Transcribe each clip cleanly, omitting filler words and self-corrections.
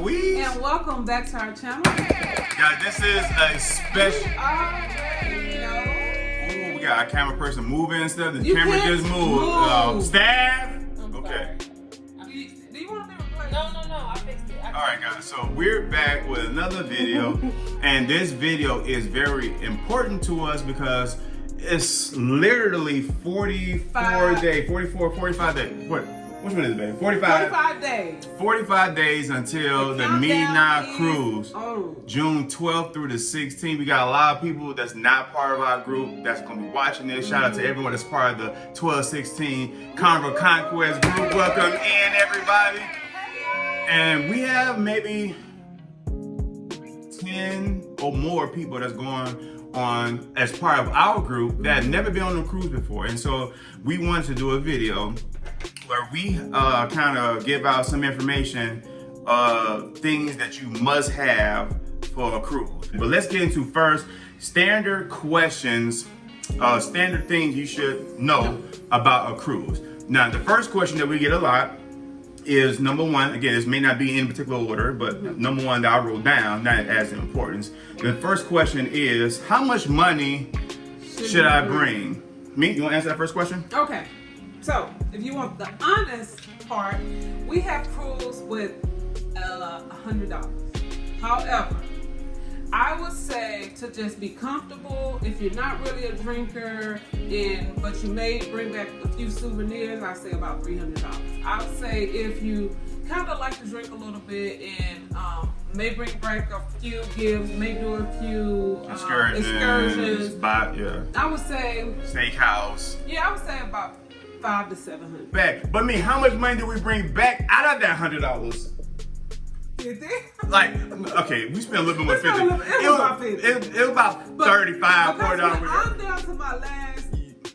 Louise. And welcome back to our channel. Guys, this is a special. Already Ooh, we got our camera person moving and stuff. The You camera can't just moved. move. Staff. I'm Okay. Do you want to be replaced? No, I fixed it. Alright guys, so we're back with another video. And this video is very important to us because it's literally 45 days. Which one is it, baby? 45 days. 45 days until the Mete and I cruise. June 12th through the 16th. We got a lot of people that's not part of our group that's going to be watching this. Shout out to everyone that's part of the 12-16 Carnival Conquest group. Welcome in, everybody. And we have maybe 10 or more people that's going on as part of our group that have never been on a cruise before. And so we wanted to do a video where we kind of give out some information, things that you must have for a cruise. But let's get into first standard questions, standard things you should know about a cruise. Now, the first question that we get a lot is number one. Again, this may not be in particular order, but number one that I wrote down, not as importance. The first question is, how much money should I bring? Me, you want to answer that first question? Okay. So, if you want the honest part, we have cruise with $100. However, I would say to just be comfortable. If you're not really a drinker, but you may bring back a few souvenirs, I say about $300. I would say if you kind of like to drink a little bit and may bring back a few gifts, may do a few excursions. I would say steakhouse. Yeah, I would say about $500 to $700. Back, but how much money do we bring back out of that $100? Like, okay, we spent a little bit more. It was about $35, $40. I'm down to my last.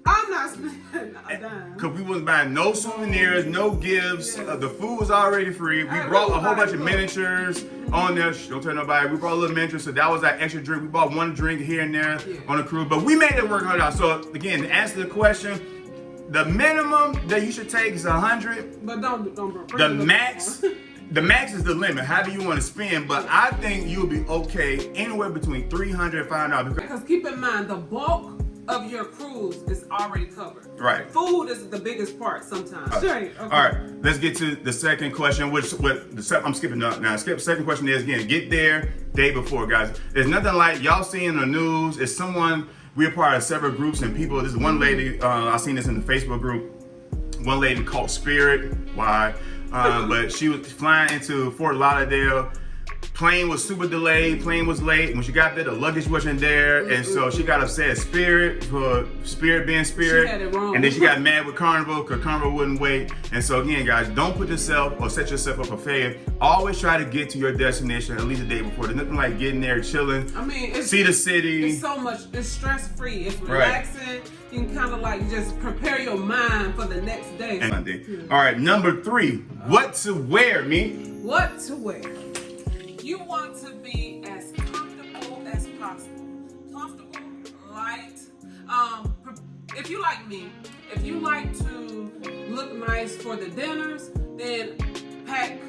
I'm not spending a dime. Because we wasn't buying no souvenirs, no gifts. The food was already free. We brought a whole bunch of miniatures on there. Don't tell nobody. We brought a little miniature, so that was our extra drink. We bought one drink here and there on the cruise, but we made it work out. So again, to answer the question, the minimum that you should take is $100. But don't. The max is the limit. However you want to spend, but I think you'll be okay anywhere between $300 and $500. Because keep in mind, the bulk of your cruise is already covered. Right. Food is the biggest part sometimes. Okay. All right. Let's get to the second question. I'm skipping up now. Second question is again, get there day before, guys. There's nothing like y'all see in the news. It's someone. We're part of several groups and people. This is one lady. I seen this in the Facebook group. One lady called Spirit. Why? But she was flying into Fort Lauderdale. Plane was super delayed. Plane was late. When she got there, the luggage wasn't there, and so she got upset at Spirit for Spirit being Spirit. She had it wrong. And then she got mad with Carnival because Carnival wouldn't wait. And so again, guys, don't put yourself or set yourself up for failure. Always try to get to your destination at least a day before. There's nothing like getting there, chilling. I mean, see the city. It's so much. It's stress free. It's relaxing. Right. You can kind of like just prepare your mind for the next day. All right, number 3. What to wear, me? What to wear? You want to be as comfortable as possible. Comfortable, light. If you like me, if you like to look nice for the dinners, then pack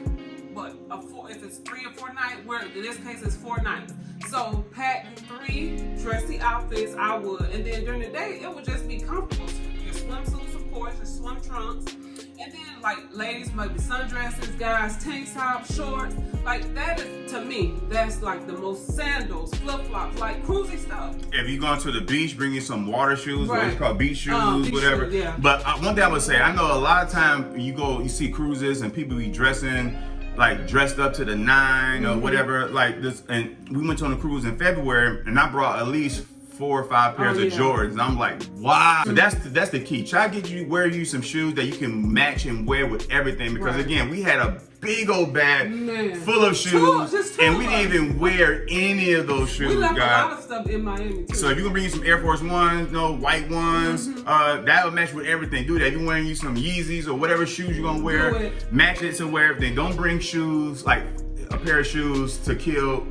if it's 3 or 4 nights, in this case it's 4 nights. So pack 3 dressy outfits, I would, and then during the day it would just be comfortable. Your swimsuits, of course, your swim trunks. And then, like, ladies, maybe sundresses, guys, tank tops, shorts. Like, that is, to me, that's like the most sandals, flip-flops, like cruisy stuff. If you're going to the beach, bring you some water shoes, what it's called, beach shoes, beach whatever. Shoes, yeah. But one thing I would say, I know a lot of time you see cruises and people be dressing, like dressed up to the 9 or whatever, like this. And we went on a cruise in February, and I brought at least 4 or 5 pairs of Jordans, and I'm like, wow. So that's the key. Try to wear you some shoes that you can match and wear with everything, because again, we had a big old bag full of shoes, and we didn't even wear any of those shoes. We left a lot of stuff in Miami too. So if you're gonna bring you some Air Force Ones, white ones, that will match with everything. Do that. If you're wearing you some Yeezys or whatever shoes you're gonna wear, match it to wear everything. Don't bring shoes, like a pair of shoes to kill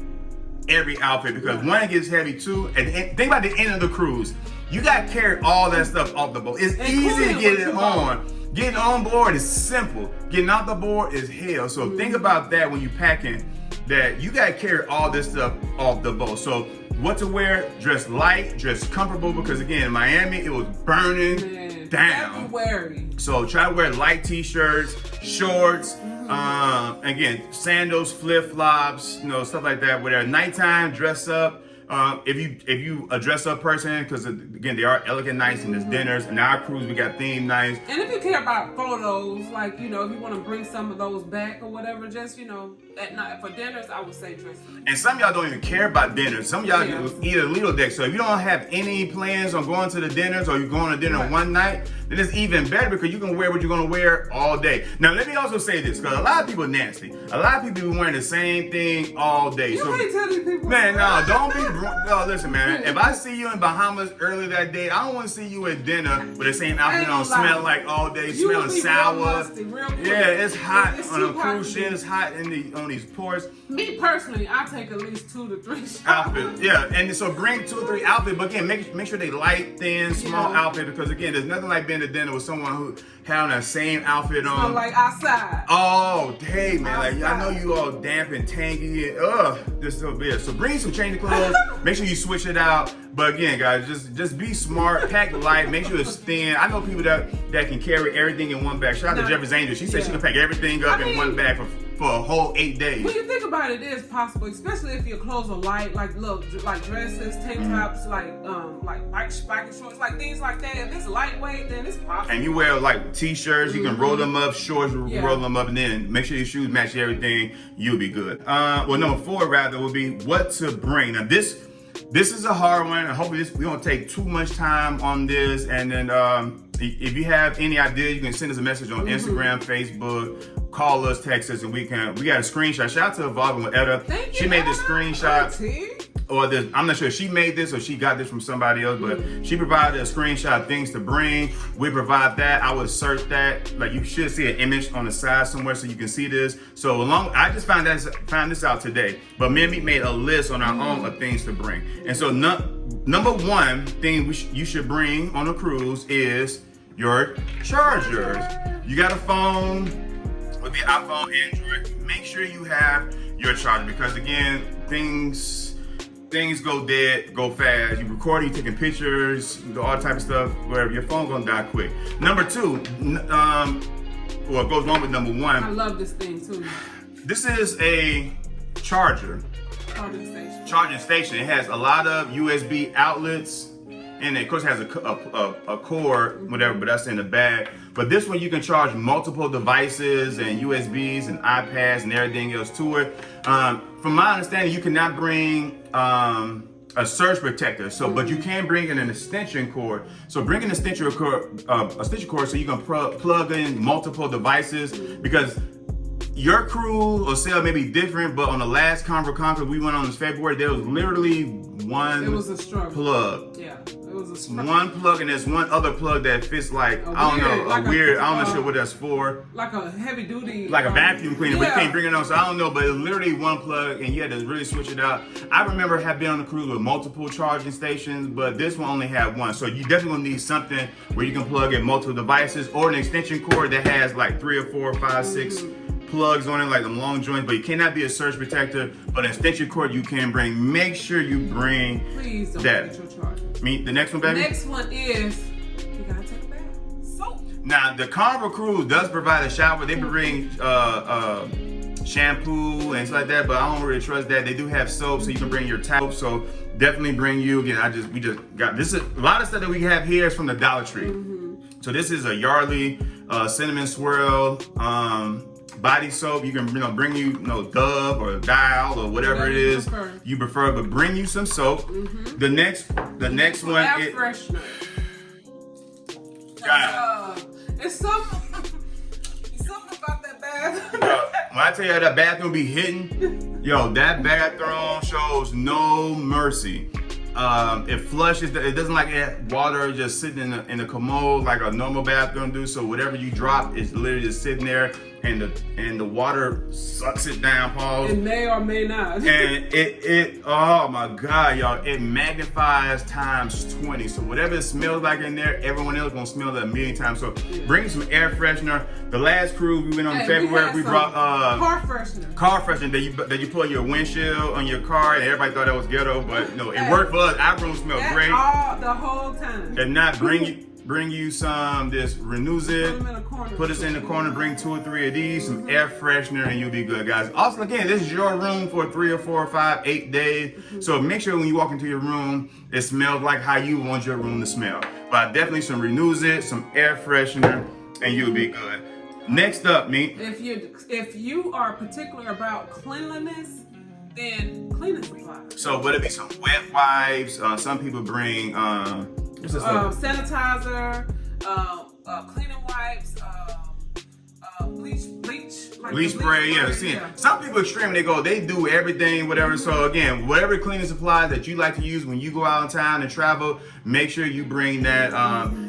every outfit, because one, it gets heavy too, and think about the end of the cruise. You gotta carry all that stuff off the boat. It's easy to get it on. Getting on board is simple. Getting off the board is hell. So think about that when you're packing that you gotta carry all this stuff off the boat. So what to wear? Dress light, dress comfortable, because again, in Miami, it was burning down. February. So try to wear light t-shirts, shorts, again, sandals, flip-flops, stuff like that. Whatever. Nighttime, dress up. If you a dress up person, because again, they are elegant nights and there's dinners. And our cruise, we got themed nights. And if you care about photos, like, if you want to bring some of those back or whatever, just, at night for dinners, I would say dress up. And some of y'all don't even care about dinners. Some of y'all eat a little deck. So if you don't have any plans on going to the dinners, or you're going to dinner one night, then it's even better, because you can wear what you're going to wear all day. Now, let me also say this, because a lot of people are nasty. A lot of people be wearing the same thing all day. You can't tell these people. Man, no, don't be. No, listen, man. If I see you in Bahamas early that day, I don't want to see you at dinner with the same outfit on, smelling like all day, smelling sour. Real musty, real quick. Yeah, it's hot It's on a too hot cruise ship. It's hot on these ports. Me personally, I take at least 2 to 3 shots. Outfit, yeah, and so bring 2 or 3 outfits, but again, make sure they light, thin, small outfit, because again, there's nothing like being to dinner with someone who having that same outfit on. Like outside. Oh, hey man, like I know you all damp and tangy. Just so bad. So bring some change of clothes. Make sure you switch it out. But again, guys, just be smart, pack light, make sure it's thin. I know people that can carry everything in one bag. Shout out to Jeffrey's Angel. She said she can pack everything up in one bag for a whole 8 days. When you think about it, it is possible, especially if your clothes are light, like dresses, tank tops, like bike shorts, like things like that. If it's lightweight, then it's possible. And you wear like t-shirts, you can roll them up, shorts, roll them up, and then make sure your shoes match everything. You'll be good. Well, number 4 rather would be what to bring. Now this is a hard one, and hopefully we don't take too much time on this. And then if you have any ideas, you can send us a message on Instagram, Facebook, call us, text us, and we got a screenshot. Shout out to Evolving with Etta. She made this screenshot. Or I'm not sure if she made this or she got this from somebody else, but she provided a screenshot of things to bring. We provide that. I would search that. Like, you should see an image on the side somewhere so you can see this. So I just found this out today. But me and me made a list on our own of things to bring. And so number 1 thing you should bring on a cruise is your chargers. You got a phone, with the iPhone, Android, make sure you have your charger, because again, things go dead, go fast. You recording, you taking pictures, all type of stuff, wherever, your phone gonna die quick. Number 2, it goes along with number 1. I love this thing too. This is a charger. Charging station. It has a lot of USB outlets, and it, of course, has a cord, whatever, but that's in the bag. But this one, you can charge multiple devices and USBs and iPads and everything else to it. From my understanding, you cannot bring a surge protector, but you can bring in an extension cord. So bring an extension cord so you can plug in multiple devices, because your cruise or sail may be different, but on the last Carnival Conquer we went on this February, there was literally one plug. Yeah, it was a struggle. One plug, and there's one other plug that fits I'm not sure what that's for. Like a heavy duty. Like a vacuum cleaner, but you can't bring it on, so I don't know, but it's literally one plug, and you had to really switch it out. I remember having been on a cruise with multiple charging stations, but this one only had one. So you definitely gonna need something where you can plug in multiple devices, or an extension cord that has like 3 or 4 or 5, 6 plugs on it, like them long joints, but you cannot be a surge protector. But an extension cord you can bring. Make sure you bring Please don't that. Forget your charger. The next one, baby? The next one is, you gotta take a bath. Soap. Now, the Carnival Cruise does provide a shower. They bring shampoo and stuff like that, but I don't really trust that. They do have soap, so you can bring your towel. So definitely bring you. Again, we just got this. A lot of stuff that we have here is from the Dollar Tree. So this is a Yardley cinnamon swirl body soap. You can bring you Dove or Dial or whatever it is you prefer, but bring you some soap. The next one is freshener. It's something about that bathroom. When I tell you that bathroom be hitting, that bathroom shows no mercy. It flushes. It doesn't like water just sitting in the commode like a normal bathroom do. So whatever you drop is literally just sitting there, and the water sucks it down, Paul. It may or may not. And it oh my God, y'all, it magnifies times 20. So whatever it smells like in there, everyone else gonna smell it a million times. So bring some air freshener. The last cruise we went on in February, we brought car freshener. Car freshener that you put on your windshield on your car, and everybody thought that was ghetto, but no, it worked for us. Our room smelled great. The whole time. And not bring you some this renews it. Put us in the corner, bring 2 or 3 of these, some air freshener, and you'll be good, guys. Also, again, this is your room for 3 or 4 or 5, 8 days. So make sure when you walk into your room, it smells like how you want your room to smell. But definitely some renews it, some air freshener, and you'll be good. Next up, Meet. If you are particular about cleanliness, then cleaning supplies. So would it be some wet wipes? Some people bring sanitizer, cleaning wipes, bleach spray. Yeah. Some people extreme. They do everything, whatever. So again, whatever cleaning supplies that you like to use when you go out in town and travel, make sure you bring that.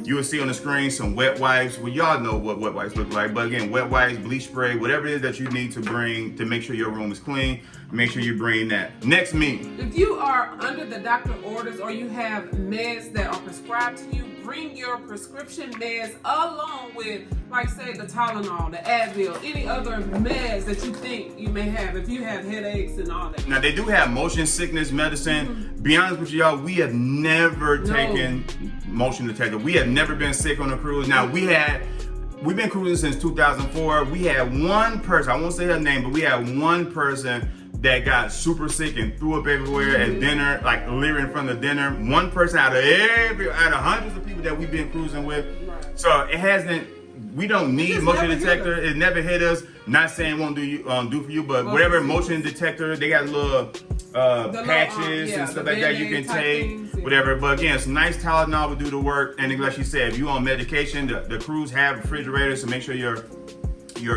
You will see on the screen some wet wipes. Well, y'all know what wet wipes look like, but again, wet wipes, bleach spray, whatever it is that you need to bring to make sure your room is clean, make sure you bring that. Next, Meet. If you are under the doctor orders or you have meds that are prescribed to you, bring your prescription meds along with, like say, the Tylenol, the Advil, any other meds that you think you may have if you have headaches and all that. Now, they do have motion sickness medicine. Be honest with y'all, we have never taken motion detector. We have never been sick on a cruise. Now, we've been cruising since 2004. We had one person, I won't say her name, but we had one person that got super sick and threw up everywhere at dinner, like literally in front of dinner. One person out of hundreds of people that we've been cruising with. Right. So we don't need motion detector. It never hit us. Not saying it won't do for you, but whatever motion detector, they got little patches and stuff like that you can take, whatever. But again, some nice Tylenol will do the work. And like she said, if you on medication, the cruise have refrigerators, so make sure your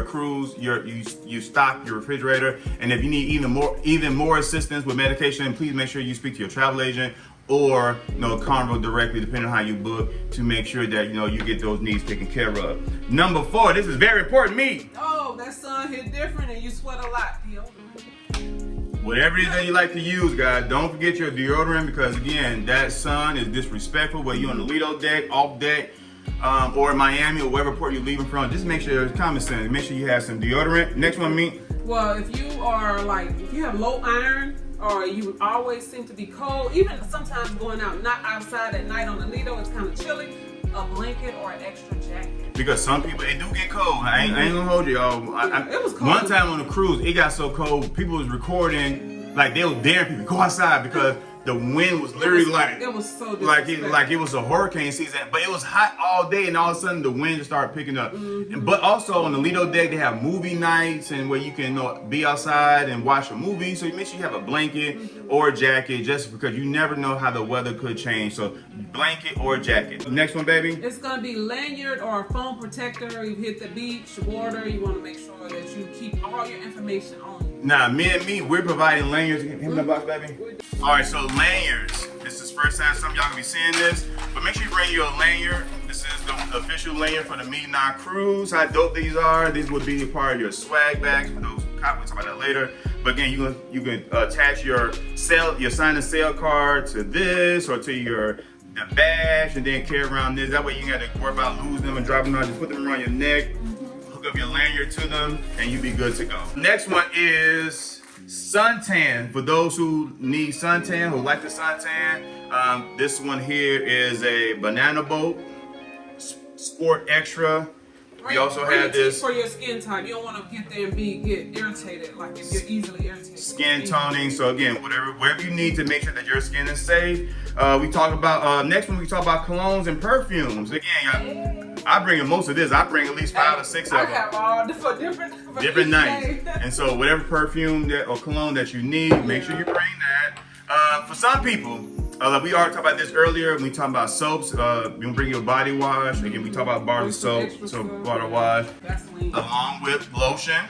cruise, you stock your refrigerator. And if you need even more assistance with medication, please make sure you speak to your travel agent or Carnival directly, depending on how you book, to make sure that you get those needs taken care of. Number 4, this is very important, Meet. Oh, that sun hit different and you sweat a lot. Deodorant. Whatever it is that you like to use, guys, don't forget your deodorant, because again, that sun is disrespectful, whether you're on the Lido deck, off deck, or in Miami or wherever port you're leaving from. Just make sure it's common sense. Make sure you have some deodorant. Next one, Meet. Well, if you have low iron, or you always seem to be cold, even sometimes going out, not outside at night on the Lido, it's kind of chilly, a blanket or an extra jacket. Because some people, it do get cold. I ain't gonna hold you, y'all. It was cold. One time on a cruise, it got so cold, people was recording, like they was daring people to go outside because the wind was literally it was so like it was a hurricane season, but it was hot all day, and all of a sudden the wind just started picking up. But also on the Lido deck, they have movie nights and where you can be outside and watch a movie. So you make sure you have a blanket or a jacket, just because you never know how the weather could change. So blanket or jacket. Next one, baby. It's gonna be lanyard or a phone protector. You hit the beach, water. You want to make sure that you keep all your information on you. Now, me, we're providing lanyards. Give me the box, baby. All right, so lanyards. This is the first time some of y'all gonna be seeing this, but make sure you bring your lanyard. This is the official lanyard for the Mete and I cruise. How dope these are. These would be part of your swag bags for those who cop. We'll talk about that later. But again, you can attach your sign and sale card to this or to the badge, and then carry around this. That way you ain't got to worry about losing them and dropping them out. Just put them around your neck. Hook up your lanyard to them, and you'll be good to go. Next one is suntan. For those who need suntan, who like the suntan, this one here is a banana boat, sport extra. We also have this for your skin type. You don't want to get there and get irritated, like if you're easily irritated. Skin toning. So again, whatever you need to make sure that your skin is safe. We talk about next one. We talk about colognes and perfumes. Again, I bring in most of this. I bring at least 5 or 6 of them. I have all for different nights. And so whatever perfume or cologne that you need, make sure you bring that. For some people, like we already talked about this earlier when we talk about soaps. You bring your body wash. Again, we talk about bars of soap, so body wash, along with lotion.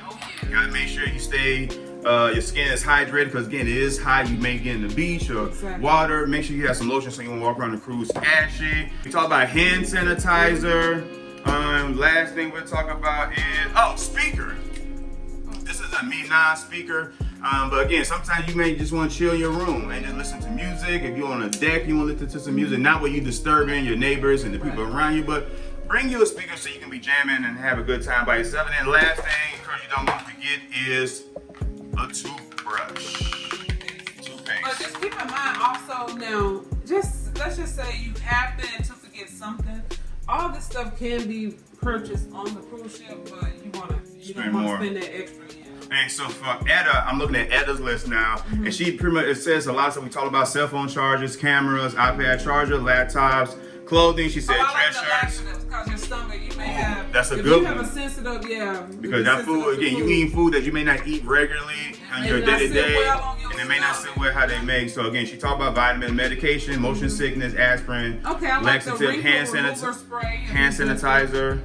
You gotta make sure you stay. Your skin is hydrated, because again, it is hot. You may get in the beach or water. Make sure you have some lotion so you won't walk around the cruise ashy. We talk about hand sanitizer. Last thing we'll talk about is speaker. This is a Mete and I speaker. But again, sometimes you may just want to chill in your room and just listen to music. If you're on a deck, you want to listen to some music, not where you disturbing your neighbors and the people around you, but bring you a speaker so you can be jamming and have a good time by yourself. And then last thing, of course, you don't want to forget is a toothbrush. But just keep in mind also now, let's just say you happen to forget something. All this stuff can be purchased on the cruise ship, but you don't want to spend that extra. And so for Etta, I'm looking at Etta's list now, and she pretty much, it says a lot of stuff. We talk about cell phone chargers, cameras, iPad charger, laptops, clothing. She said dress shirts. Because your stomach, you may have. That's a good one. If you have a sensitive, because that food, again, you eating food that you may not eat regularly on your day-to-day, and it may not sit well how they make. So again, she talked about vitamin, medication, motion sickness, aspirin, laxative, hand sanitizer.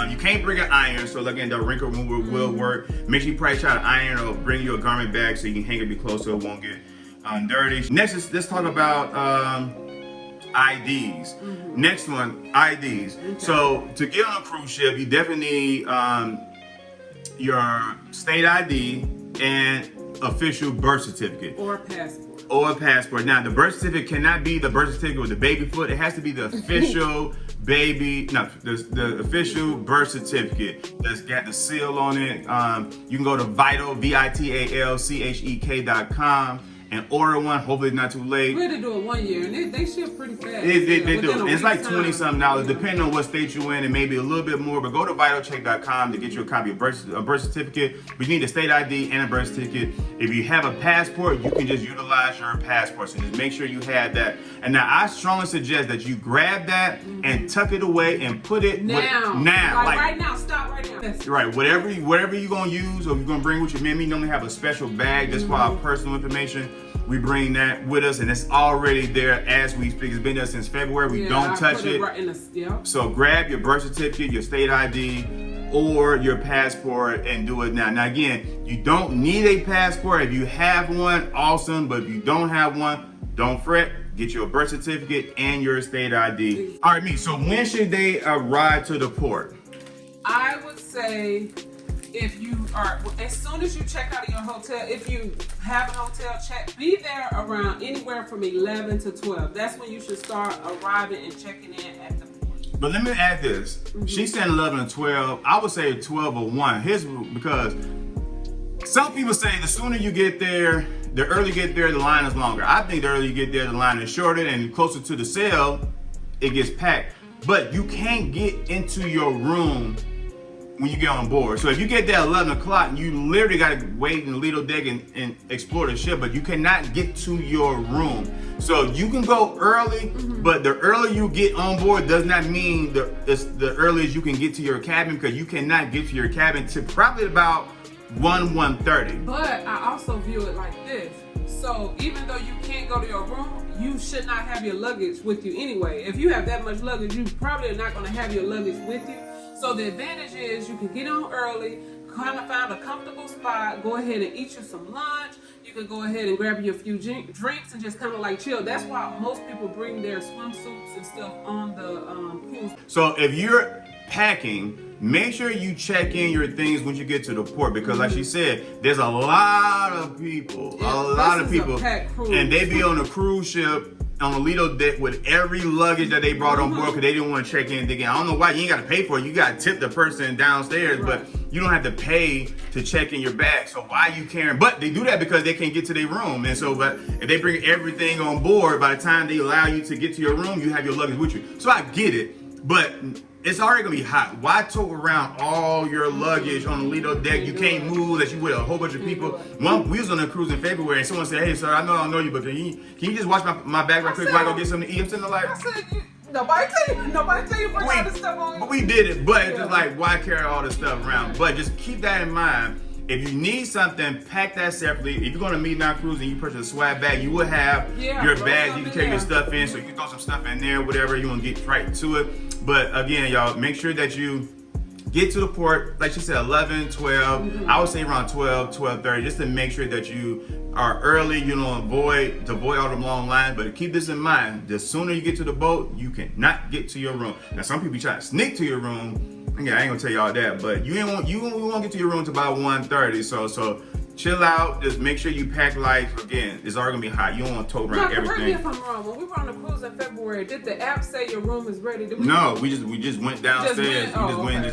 You can't bring an iron, so again, the wrinkle remover will work. Make sure you probably try to iron or bring you a garment bag so you can hang it be close so it won't get dirty. Next, let's talk about IDs. Next one, IDs. Okay. So to get on a cruise ship, you definitely need your state ID and official birth certificate. Or a passport. Now, the birth certificate cannot be the birth certificate with the baby foot. It has to be the official the official birth certificate that's got the seal on it. You can go to vitalchek.com and order one. Hopefully it's not too late. We had to do it 1 year, and they ship pretty fast. They do. It's like $20-something, depending on what state you're in, and maybe a little bit more. But go to vitalchek.com to get you a copy of a birth certificate. But you need a state ID and a birth certificate. If you have a passport, you can just utilize your passport. So just make sure you have that. And now I strongly suggest that you grab that and tuck it away and put it now. Like right now. Stop right now. Right. Whatever you're gonna use or you're gonna bring with you. Man, we normally have a special bag just for our personal information. We bring that with us, and it's already there as we speak. It's been there since February. We don't touch it. So grab your birth certificate, your state ID, or your passport and do it now. Now again, you don't need a passport. If you have one, awesome. But if you don't have one, don't fret. Get your birth certificate and your state ID. All right, so when should they arrive to the port? I would say if you are, as soon as you check out of your hotel, if you have a hotel, be there around anywhere from 11 to 12. That's when you should start arriving and checking in at the port. But let me add this. She said 11 and 12. I would say 12 or 1. Here's because some people say the sooner you get there, the earlier you get there, the line is longer. I think the earlier you get there, the line is shorter, and closer to the sail, it gets packed. But you can't get into your room when you get on board. So if you get there at 11 o'clock, you literally got to wait in the Lido deck and explore the ship, but you cannot get to your room. So you can go early, but the earlier you get on board does not mean it's the earliest you can get to your cabin, because you cannot get to your cabin to probably about 1:30. But I also view it like this. So even though you can't go to your room, you should not have your luggage with you anyway. If you have that much luggage, you probably are not going to have your luggage with you. So the advantage is you can get on early, kind of find a comfortable spot, go ahead and eat you some lunch. You can go ahead and grab you a few drinks and just kind of like chill. That's why most people bring their swimsuits and stuff on the cruise. So if you're packing, make sure you check in your things when you get to the port, because like she said, there's a lot of people, and they be on a cruise ship on the Lido deck with every luggage that they brought on board because they didn't want to check in again. I don't know why. You ain't got to pay for it. You got to tip the person downstairs, but you don't have to pay to check in your bag. So why are you carrying? But they do that because they can't get to their room. And so but if they bring everything on board, by the time they allow you to get to your room, you have your luggage with you. So I get it, but it's already gonna be hot. Why tote around all your luggage on the Lido deck? You can't move unless you with a whole bunch of people. We was on a cruise in February, and someone said, "Hey, sir, I don't know you, but can you just watch my bag right quick while I go get something to eat?" I'm sitting there like, nobody tell you bring all this stuff on. But we did it. But it's just like, why carry all this stuff around? But just keep that in mind. If you need something, pack that separately. If you're going to Mete and I Cruise and you purchase a swag bag, you will have your bag. You can carry your stuff in, so you can throw some stuff in there, whatever you want to get right to it. But again, y'all, make sure that you get to the port, like she said, 11, 12. I would say around 12, 12:30, just to make sure that you are early, you know, avoid all the long lines. But keep this in mind, the sooner you get to the boat, you cannot get to your room. Now, some people try to sneak to your room. Yeah, I ain't gonna tell y'all that, but you won't get to your room until about 1:30. So chill out. Just make sure you pack light. Again, it's already gonna be hot. You don't want to tow around everything. Correct me if I'm wrong. When we were on the cruise in February, did the app say your room is ready? No, we just went downstairs.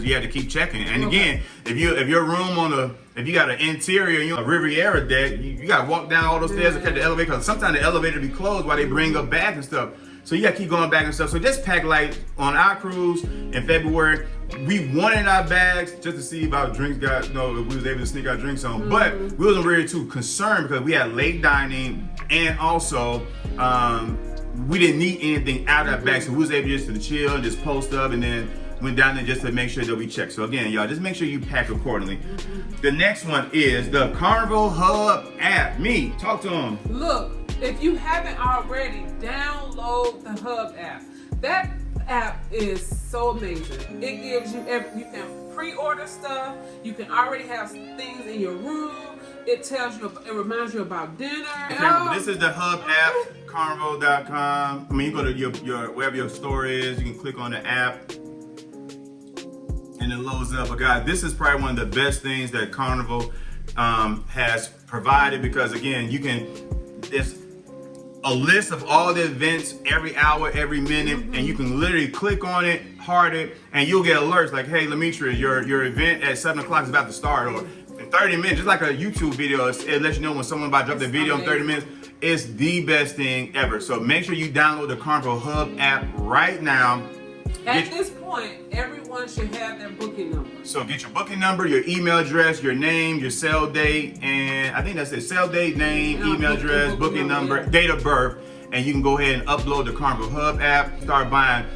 You had to keep checking. And again, if your room if you got an interior, you know, a Riviera deck, you gotta walk down all those stairs to catch the elevator. Because sometimes the elevator be closed while they bring up bags and stuff. So you gotta keep going back and stuff. So just pack light. On our cruise in February, we wanted our bags just to see if our drinks if we was able to sneak our drinks on. But we wasn't really too concerned because we had late dining, and also we didn't need anything out of our bag. So we was able just to chill and just post up, and then went down there just to make sure that we checked. So again, y'all, just make sure you pack accordingly. The next one is the Carnival Hub app. Talk to them. Look, if you haven't already, download the Hub app. That app is so amazing. It gives you you can pre-order stuff. You can already have things in your room. It reminds you about dinner. Remember, this is the Hub app, carnival.com. I mean, you go to your wherever your store is, you can click on the app and it loads up. But guys, this is probably one of the best things that Carnival has provided, because again, it's a list of all the events every hour, every minute, and you can literally click on it, heart it, and you'll get alerts like, hey, Lemetria, your event at 7 o'clock is about to start, or in 30 minutes, just like a YouTube video, it lets you know when someone about to drop their video in 30 minutes. It's the best thing ever. So make sure you download the Carnival Hub app right now. At this point, everyone should have their booking number. So get your booking number, your email address, your name, your sale date, and I think that's it. Sale date, name, email address, booking number, date of birth, and you can go ahead and upload the Carnival Hub app. Start buying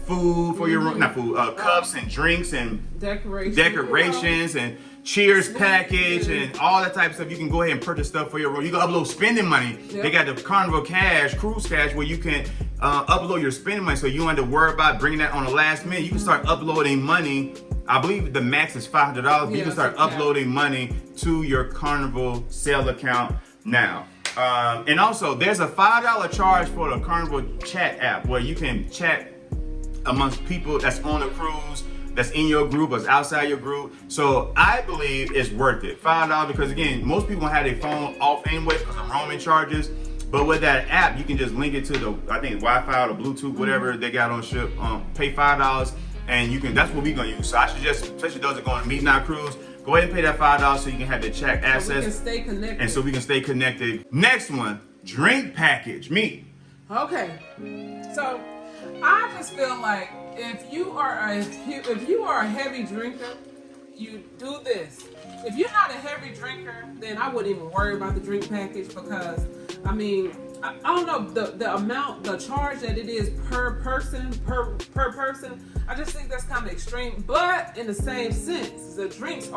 food for your room, not food, cups and drinks and decorations and cheers package and all that type of stuff. You can go ahead and purchase stuff for your room. You can upload spending money. They got the Carnival Cash, Cruise Cash, where you can upload your spending money, so you don't have to worry about bringing that on the last minute. You can start uploading money. I believe the max is $500. You can start uploading money to your Carnival sale account now. And also, there's a $5 charge for the Carnival chat app, where you can chat amongst people that's on the cruise, that's in your group or outside your group. So I believe it's worth it. $5, because again, most people have their phone off anyway because of roaming charges. But with that app, you can just link it to the, I think, Wi-Fi or Bluetooth, whatever they got on ship. Pay $5, and you can. That's what we're gonna use. So I suggest, especially those that are going to Meet and I cruise, go ahead and pay that $5 so you can have the chat access. So we can stay connected. And so we can stay connected. Next one, drink package. Okay. So I just feel like if you are a heavy drinker, you do this. If you're not a heavy drinker, then I wouldn't even worry about the drink package, because I mean, I don't know the amount, the charge that it is per person. I just think that's kind of extreme. But in the same sense, the drinks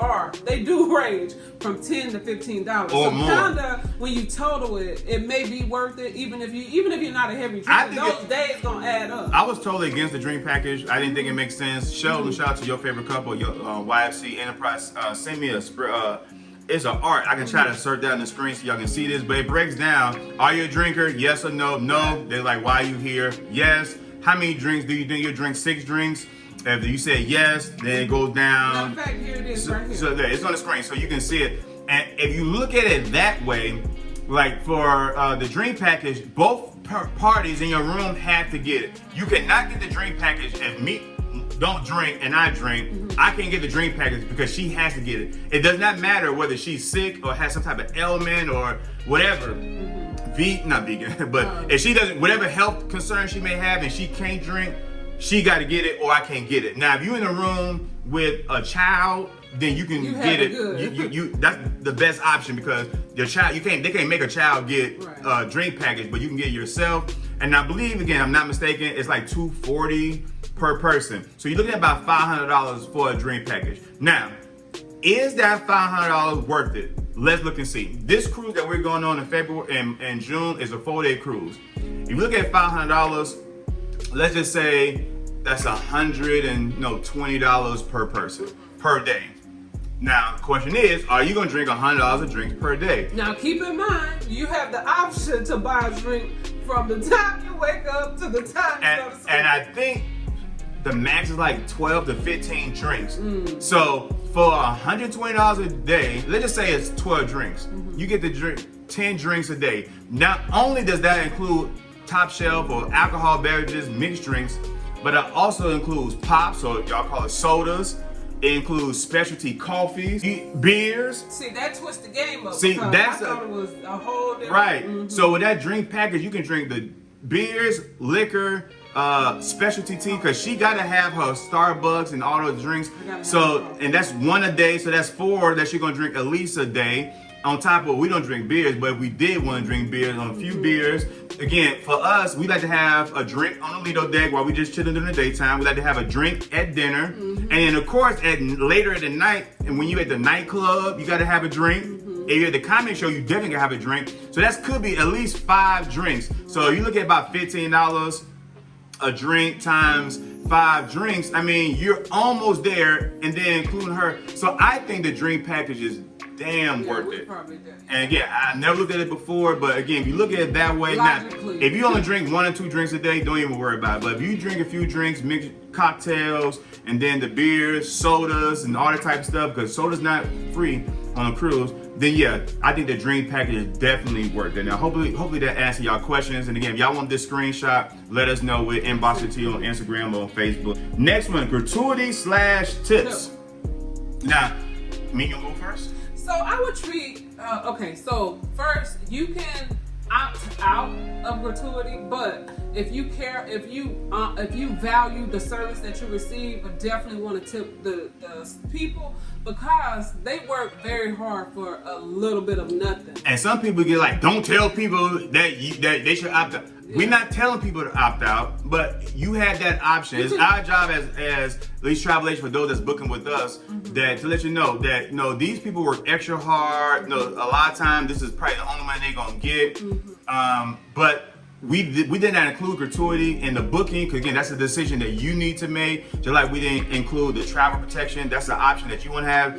they do range from $10 to $15. So kinda when you total it, it may be worth it, even if you're not a heavy drinker. Those days gonna add up. I was totally against the drink package. I didn't think it makes sense. Sheldon, shout out to your favorite couple, your YFC Enterprise. Send me it's an art. I can try to insert that on the screen so y'all can see this, but it breaks down. Are you a drinker? Yes or no? No. They're like, why are you here? Yes. How many drinks do you think you drink? 6 drinks? If you say yes, then it goes down. Matter of fact, here it is right here. So there, it's on the screen so you can see it. And if you look at it that way, like for the drink package, both parties in your room have to get it. You cannot get the drink package if me don't drink and I drink. I can't get the drink package because she has to get it. It does not matter whether she's sick or has some type of ailment or whatever. Not vegan, but if she doesn't, whatever health concern she may have and she can't drink, she got to get it or I can't get it. Now, if you're in a room with a child, then you can get it. That's the best option, because your child, they can't make a child get a drink package, but you can get it yourself. And I believe, again, I'm not mistaken, it's like $240 per person. So you're looking at about $500 for a drink package. Now, is that $500 worth it? Let's look and see. This cruise that we're going on in February and June is a 4-day cruise. If you look at $500, let's just say that's $120 per person per day. Now, the question is, are you gonna drink $100 of drinks per day? Now, keep in mind, you have the option to buy a drink from the time you wake up to the time you go to sleep. And I think the max is like 12 to 15 drinks. So for $120 a day, let's just say it's 12 drinks. You get to drink 10 drinks a day. Not only does that include top shelf or alcohol beverages, mixed drinks, but it also includes pops, or y'all call it sodas. It includes specialty coffees, beers. See, that twists the game up. See, that's I thought it was a whole different. Right. So with that drink package, you can drink the beers, liquor, specialty tea, because she gotta have her Starbucks and all those drinks. So, and that's one a day, so that's 4 that she's gonna drink at least a day. On top of, we don't drink beers, but if we did want to drink beers, on a few beers. Again, for us, we like to have a drink on the Lido deck while we just chilling during the daytime. We like to have a drink at dinner. And then of course, later at the night, and when you at the nightclub, you gotta have a drink. If you're at the comedy show, you definitely gotta have a drink. So that could be at least 5 drinks. So you look at about $15 a drink times 5 drinks. I mean, you're almost there, and then including her. So I think the drink package is damn worth it. And again, I never looked at it before, but again, if you look at it that way, now, if you only drink 1 or 2 drinks a day, don't even worry about it. But if you drink a few drinks, mix cocktails, and then the beers, sodas, and all that type of stuff, because soda's not free on a cruise, then yeah, I think the drink package is definitely worth it. Now, hopefully that answered y'all questions. And again, if y'all want this screenshot, let us know. We'll inbox it to you on Instagram or on Facebook. Next one, gratuity/tips. Now, me, you go first? So I would treat, okay, so first you can opt out of gratuity, but if you care, if you value the service that you receive, I definitely want to tip the people, because they work very hard for a little bit of nothing. And some people get like, don't tell people that they should opt out. Yeah. We're not telling people to opt out, but you have that option. It's our job as at least travel agents, for those that's booking with us, that to let you know that these people work extra hard. A lot of times this is probably the only money they're gonna get. But we did not include gratuity in the booking, because again, that's a decision that you need to make. Just like we didn't include the travel protection, that's the option that you want to have.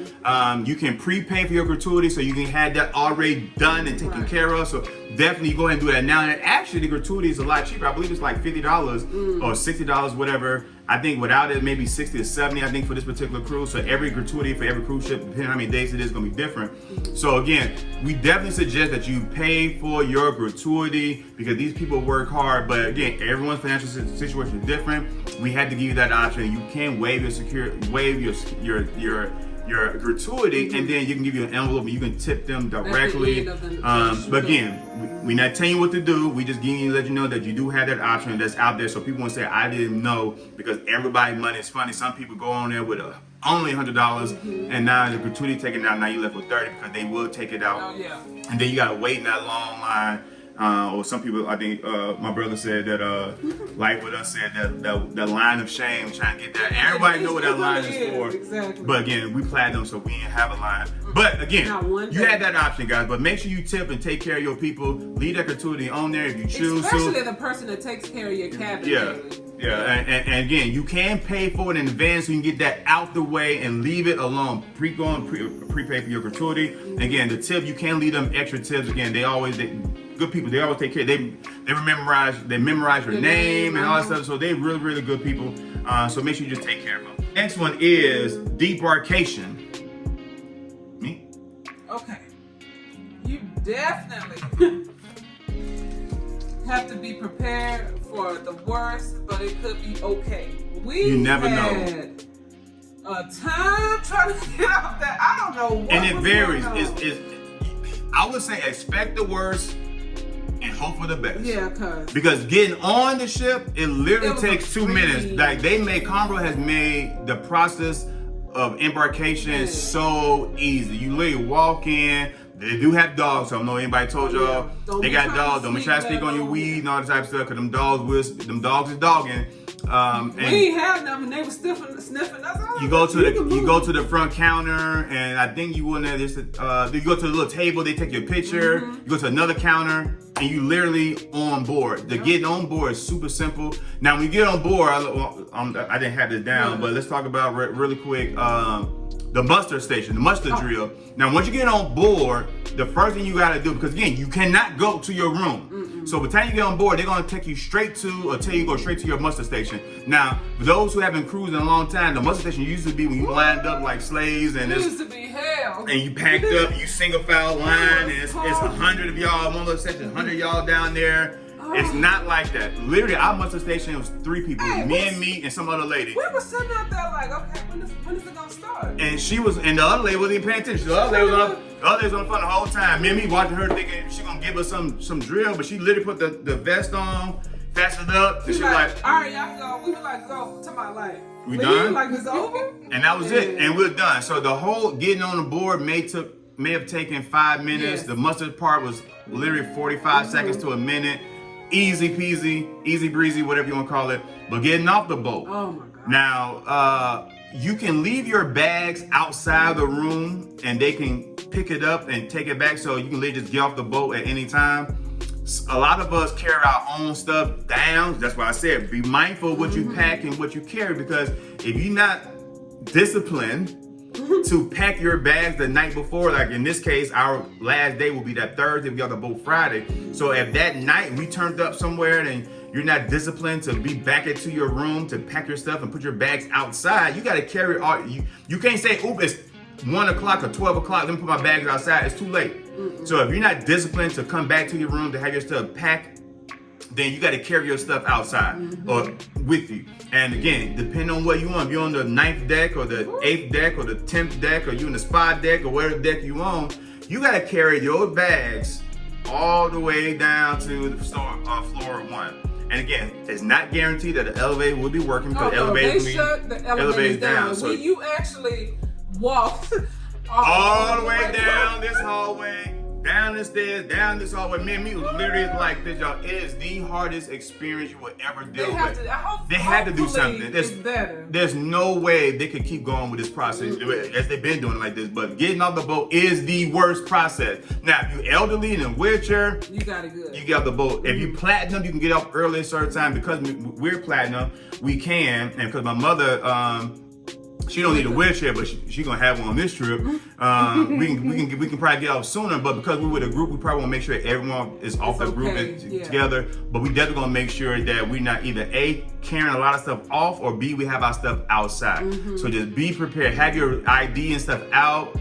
You can prepay for your gratuity, so you can have that already done and taken care of. So definitely go ahead and do that now. And actually, the gratuity is a lot cheaper. I believe it's like $50 or $60, whatever. I think without it, maybe 60 to 70, I think, for this particular cruise. So every gratuity for every cruise ship, depending on how many days it is, going to be different. So again, we definitely suggest that you pay for your gratuity, because these people work hard. But again, everyone's financial situation is different. We had to give you that option. You can waive your gratuity, and then you can give you an envelope and you can tip them directly. But again, we're not telling you what to do. We just giving you, let you know that you do have that option that's out there, so people won't say I didn't know, because everybody's money is funny. Some people go on there with only $100, and now the gratuity taken out. Now you left with $30, because they will take it out, and then you gotta wait in that long line. Or some people, I think my brother said that, like with us said, that line of shame, trying to get that. Everybody know what that line is for. Exactly. But again, we platinum, so we didn't have a line. But again, you had that option, guys. But make sure you tip and take care of your people. Leave that gratuity on there if you choose to. Especially the person that takes care of your cabin. And again, you can pay for it in advance, so you can get that out the way and leave it alone. Prepay for your gratuity. And again, the tip, you can leave them extra tips. Again, good people, they always take care. They memorize your name and all that stuff. So they're really, really good people. So make sure you just take care of them. Next one is Debarkation. Me? Okay. You definitely have to be prepared for the worst, but it could be okay. You never know. A time trying to get out that, I don't know what. And it varies. I would say expect the worst and hope for the best. Yeah, because getting on the ship, it literally takes 2 minutes. Like Carnival has made the process of embarkation so easy. You literally walk in. They do have dogs, so I don't know if anybody told y'all. They got dogs. Don't be trying to stick on your weed and all that type of stuff, because them dogs is dogging. And we ain't had them, and they were sniffing us out. You go to the front counter, and I think you want to you go to the little table. They take your picture. You go to another counter. and you literally on board. The getting on board is super simple. Now, when you get on board, I didn't have this down, but let's talk about really quick the muster station, the muster drill. Now, once you get on board, the first thing you got to do, because again, you cannot go to your room. So by the time you get on board, they're going to take you straight to, or tell you to go straight to your muster station. Now, for those who haven't cruised in a long time, the muster station used to be when you lined up like slaves, and it used to be hell. And you packed up, you single file line, and it's 100 of y'all, one little section, 100 y'all down there. It's not like that. Literally, our muster station was 3 people, me and some other lady. We were sitting out there like, okay, when is it gonna start? And she was, and the other lady wasn't even paying attention. The other lady was on the phone the whole time. Me and me watching her thinking she gonna give us some drill, but she literally put the vest on, fastened up, and she was like, all right, y'all go. We were like, go to my light. We done? Like, it's over? And that was it, and we're done. So the whole getting on the board may have taken 5 minutes. Yes. The muster part was literally 45 seconds to a minute. Easy peasy, easy breezy, whatever you want to call it. But getting off the boat. Oh my God. Now, you can leave your bags outside the room and they can pick it up and take it back, so you can literally just get off the boat at any time. A lot of us carry our own stuff down. That's why I said be mindful of what you pack and what you carry, because if you're not disciplined to pack your bags the night before, like in this case, our last day will be that Thursday, we got the boat Friday. So if that night we turned up somewhere and you're not disciplined to be back into your room to pack your stuff and put your bags outside, you got to carry all, you can't say, oop, it's 1 o'clock or 12 o'clock, let me put my bags outside, it's too late. So if you're not disciplined to come back to your room to have your stuff packed, then you got to carry your stuff outside or with you. And again, depending on what you want, if you're on the 9th deck or the 8th deck or the 10th deck, or you're in the spa deck or whatever deck you on, you got to carry your bags all the way down to the floor 1. And again, it's not guaranteed that the elevator will be working, because the elevator's down. So you actually walked all the way down this hallway, down the stairs, down this hallway. Me and me was literally like this, y'all. It is the hardest experience you will ever deal with. They had to do something. There's no way they could keep going with this process as they've been doing it like this. But getting off the boat is the worst process. Now, if you're elderly and in a wheelchair, you got it good. You get off the boat. If you platinum, you can get off early at a certain time. Because we're platinum, we can. And because my mother, she don't need a wheelchair, but she gonna have one on this trip. We can probably get off sooner, but because we're with a group, we probably want to make sure everyone is off the group together. But we definitely gonna make sure that we're not either A, carrying a lot of stuff off, or B, we have our stuff outside. So just be prepared. Have your ID and stuff out.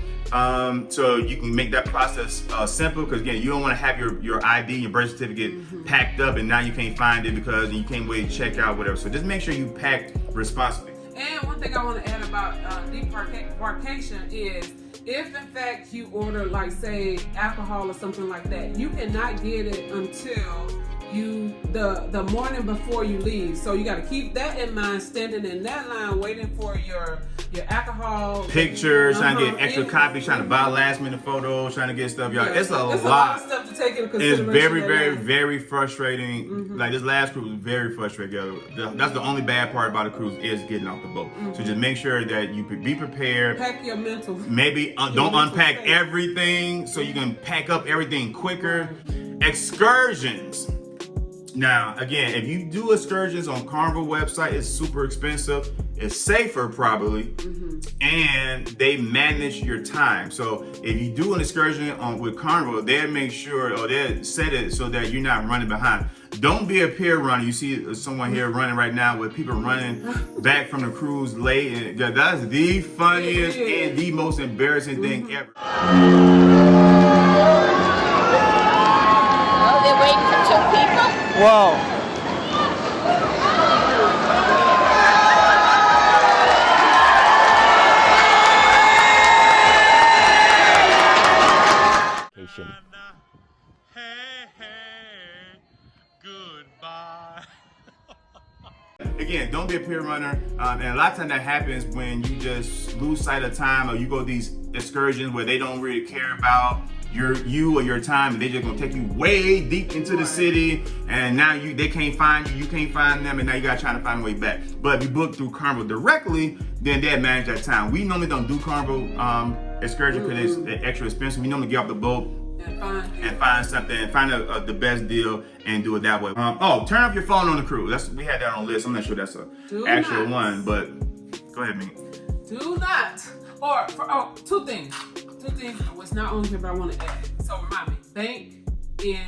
So you can make that process simple, because again, you don't want to have your ID, your birth certificate packed up, and now you can't find it because you can't wait to check out, whatever. So just make sure you pack responsibly. And one thing I want to add about Debarkation is, if in fact you order, like say alcohol or something like that, you cannot get it until the morning before you leave. So you got to keep that in mind, standing in that line waiting for your alcohol pictures, trying to get extra copies, trying to buy last minute photos, trying to get stuff, y'all. It's a lot of stuff to take into consideration. It's very frustrating. Like this last cruise was very frustrating. That's the only bad part about a cruise, is getting off the boat. So just make sure that you be prepared. Pack your mental. Maybe don't unpack everything, so you can pack up everything quicker. Excursions. Now, again, if you do excursions on Carnival website, it's super expensive. It's safer probably, and they manage your time. So if you do an excursion with Carnival, they'll make sure, or they'll set it so that you're not running behind. Don't be a pier runner. You see someone here running right now with people running back from the cruise late, and that's the funniest and the most embarrassing thing ever. Oh, they're waiting for 2 people? Whoa. Again, don't be a pier runner. And a lot of times that happens when you just lose sight of time, or you go these excursions where they don't really care about you or your time, and they're just gonna take you way deep into the city, and now they can't find you can't find them, and now you gotta try to find a way back. But if you book through Carnival directly, then they manage that time. We normally don't do Carnival excursion because it's extra expensive. We normally get off the boat and find something, find the best deal and do it that way. Oh, turn off your phone on the cruise. We had that on the list. I'm not sure that's an actual one, but go ahead, Meet. Do not. Two things. What's not on here, but I want to add. So remind me, bank in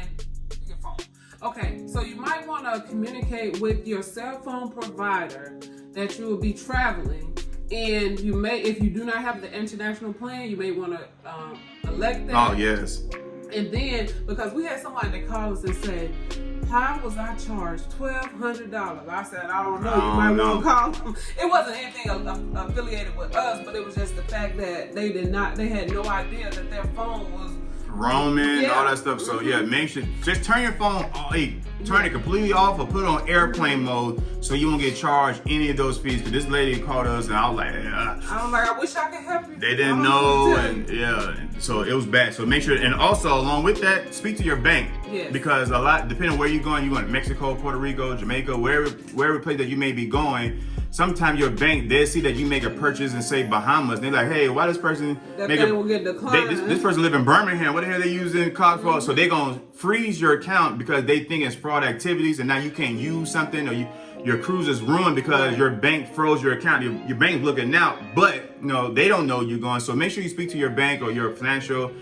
your phone. Okay, so you might want to communicate with your cell phone provider that you will be traveling, and you may, if you do not have the international plan, you may want to elect that. Oh yes. And then, because we had somebody that called us and said, how was I charged $1,200? I said, I don't know. You might want to call them. It wasn't anything affiliated with us, but it was just the fact that they had no idea that their phone was roaming, all that stuff. So yeah, make sure, just turn your phone off. Hey, turn it completely off or put it on airplane mode so you won't get charged any of those fees. Because this lady called us and I was like, I wish I could help you. They didn't know, and so it was bad. So make sure, and also along with that, speak to your bank. Yes. Because a lot, depending on where you're going to Mexico, Puerto Rico, Jamaica, wherever place that you may be going, sometimes your bank, they see that you make a purchase and say Bahamas. They're like, hey, why this person will get declined. This person live in Birmingham. What the hell are they using cards for? So they're gonna freeze your account because they think it's fraud activities, and now you can't use something, or your cruise is ruined because your bank froze your account. Your bank's looking out, but they don't know you're going. So make sure you speak to your bank or your financial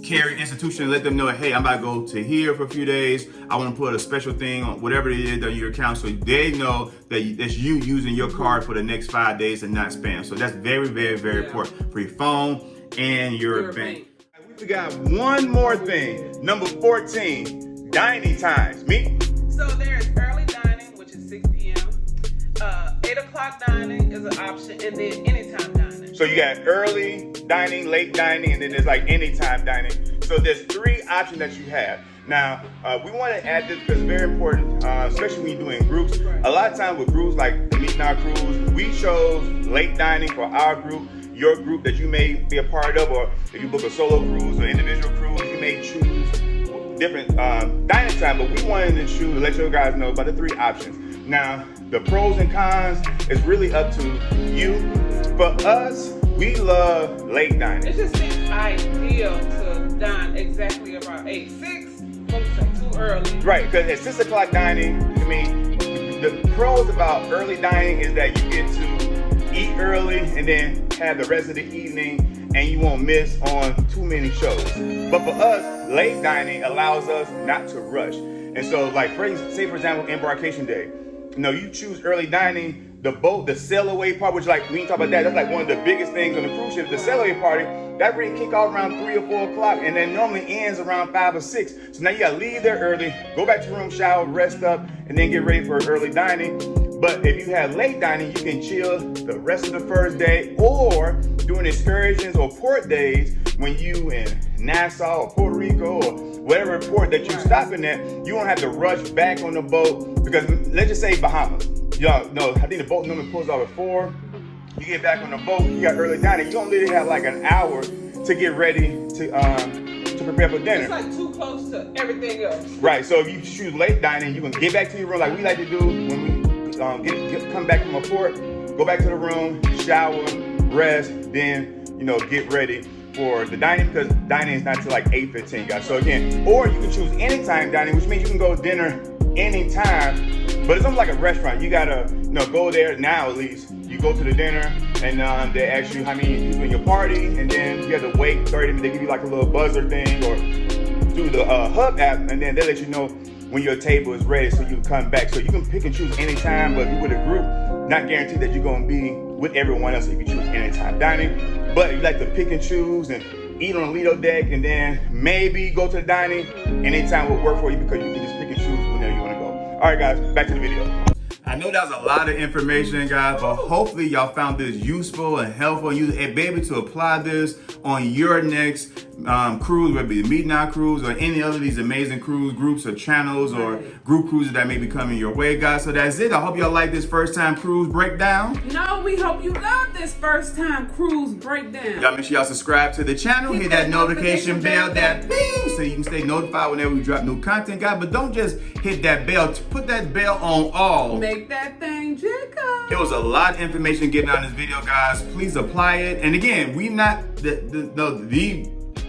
carry institution, let them know, hey, I'm about to go to here for a few days. I want to put a special thing on whatever it is on your account, so they know that that's you using your card for the next 5 days and not spam. So that's very, very, very important for your phone and your bank. We forgot one more thing. Number 14, dining times. Meet. So there is early dining, which is 6 p.m. 8 o'clock dining is an option, and then anytime dining. So you got early dining, late dining, and then there's like anytime dining. So there's 3 options that you have. Now, we want to add this because it's very important, especially when you're doing groups. A lot of times with groups like the Mete and I cruise, we chose late dining for our group. Your group that you may be a part of, or if you book a solo cruise or individual cruise, you may choose different dining time, but we wanted to choose, let you guys know about the 3 options. Now, the pros and cons is really up to you. For us, we love late dining. It just seems ideal to dine exactly around 8, 6, what do you say, too early. Right, because at 6 o'clock dining, I mean, the pros about early dining is that you get to eat early and then have the rest of the evening, and you won't miss on too many shows. But for us, late dining allows us not to rush. And so, like, say for example, Embarkation Day, you choose early dining. The boat, the sail away part, which like we can talk about that, that's like one of the biggest things on the cruise ship. The sail away party, that really kick off around 3 or 4 o'clock, and then normally ends around 5 or 6. So now you gotta leave there early, go back to your room, shower, rest up, and then get ready for early dining. But if you have late dining, you can chill the rest of the first day, or doing excursions or port days when you in Nassau or Puerto Rico or whatever port that you're stopping at, you don't have to rush back on the boat. Because let's just say Bahamas. Y'all know, I think the boat normally pulls out at 4. You get back on the boat, you got early dining. You don't literally have like an hour to get ready to prepare for dinner. It's like too close to everything else. Right, so if you choose late dining, you can get back to your room like we like to do when we come back from a port, go back to the room, shower, rest, then, get ready for the dining, because dining is not till like 8:15, guys. So again, or you can choose anytime dining, which means you can go to dinner anytime. But it's almost like a restaurant. You gotta, go there now at least. You go to the dinner, and they ask you how many people in your party, and then you have to wait 30 minutes. They give you like a little buzzer thing, or through the Hub app, and then they let you know when your table is ready, so you can come back. So you can pick and choose anytime, but if you're with a group, not guaranteed that you're gonna be with everyone else if you choose anytime dining. But if you like to pick and choose and eat on the Lido deck, and then maybe go to the dining, anytime will work for you because you can just pick and choose whenever you wanna go. All right, guys, back to the video. I know that was a lot of information, guys, but hopefully y'all found this useful and helpful. You be able to apply this on your next cruise, whether it be the Mete and I cruise or any other of these amazing cruise groups or channels or group cruises that may be coming your way, guys. So that's it. I hope y'all like this first time cruise breakdown. No, we hope you love this first time cruise breakdown. Y'all make sure y'all subscribe to the channel, hit that notification bell, that bing, so you can stay notified whenever we drop new content, guys. But don't just hit that bell, put that bell on all. Make that thing jiggle. It was a lot of information given out in this video, guys. Please apply it. And again, we not the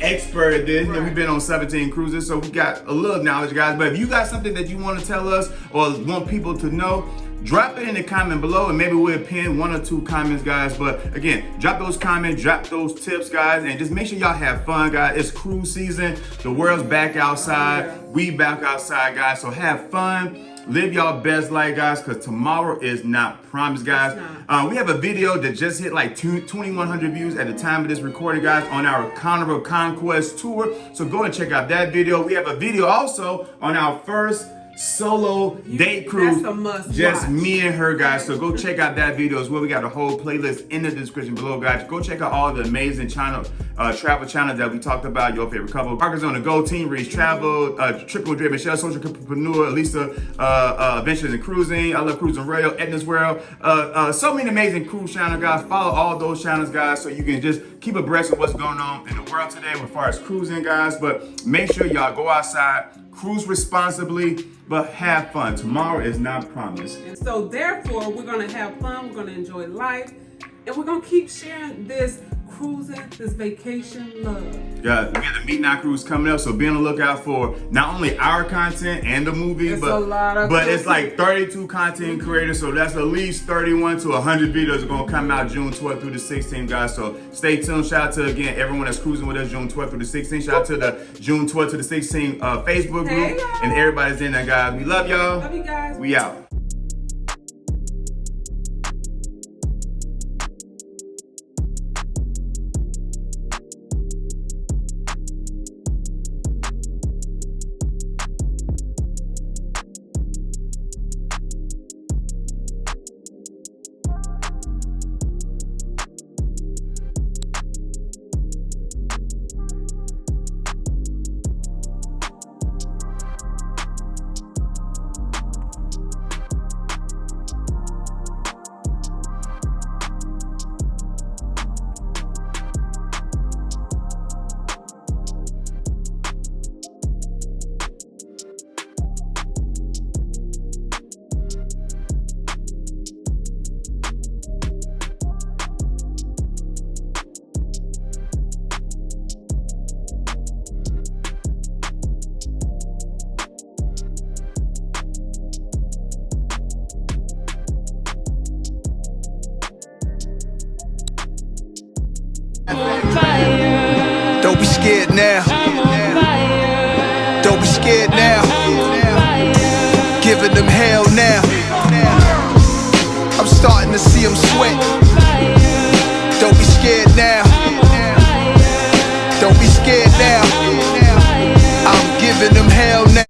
expert at this. We've been on 17 cruises, so we got a little knowledge, guys. But if you got something that you want to tell us or want people to know, drop it in the comment below, and maybe we'll pin 1 or 2 comments, guys. But again, drop those comments, drop those tips, guys, and just make sure y'all have fun, guys. It's cruise season. The world's back outside. We back outside, guys. So have fun. Live y'all best life, guys, because tomorrow is not promised, guys. We have a video that just hit like 2,100 views at the time of this recording, guys, on our Carnival Conquest tour. So go and check out that video. We have a video also on our first solo date cruise. That's a must just watch. me and her, guys. So go check out that video as well. We got a whole playlist in the description below, guys. Go check out all the amazing travel channels that we talked about. Your favorite couple, Parkers on the Go, Team Reach Travel, Triple Madrid, Michelle, Social Entrepreneur, Lisa, Adventures in Cruising, I Love Cruising Rail, Edna's World. So many amazing cruise channels, guys. Follow all those channels, guys, so you can just keep abreast of what's going on in the world today as far as cruising, guys. But make sure y'all go outside, cruise responsibly, but have fun. Tomorrow is not promised. And so therefore, we're gonna have fun, we're gonna enjoy life, and we're gonna keep sharing this cruising, this vacation love. Yeah, we got the Meet and I cruise coming up, so be on the lookout for not only our content and the movie, It's a lot of but it's content. like 32 content creators, so that's at least 31 to 100 videos are gonna come out June 12th through the 16th, guys. So stay tuned. Shout out to, again, everyone that's cruising with us June 12th through the 16th. Shout out to the June 12th to the 16th Facebook Hey, group, y'all. and everybody's in there, guys. We love y'all. Love you guys. We out. Don't be scared now. Don't be scared now. Giving them hell now.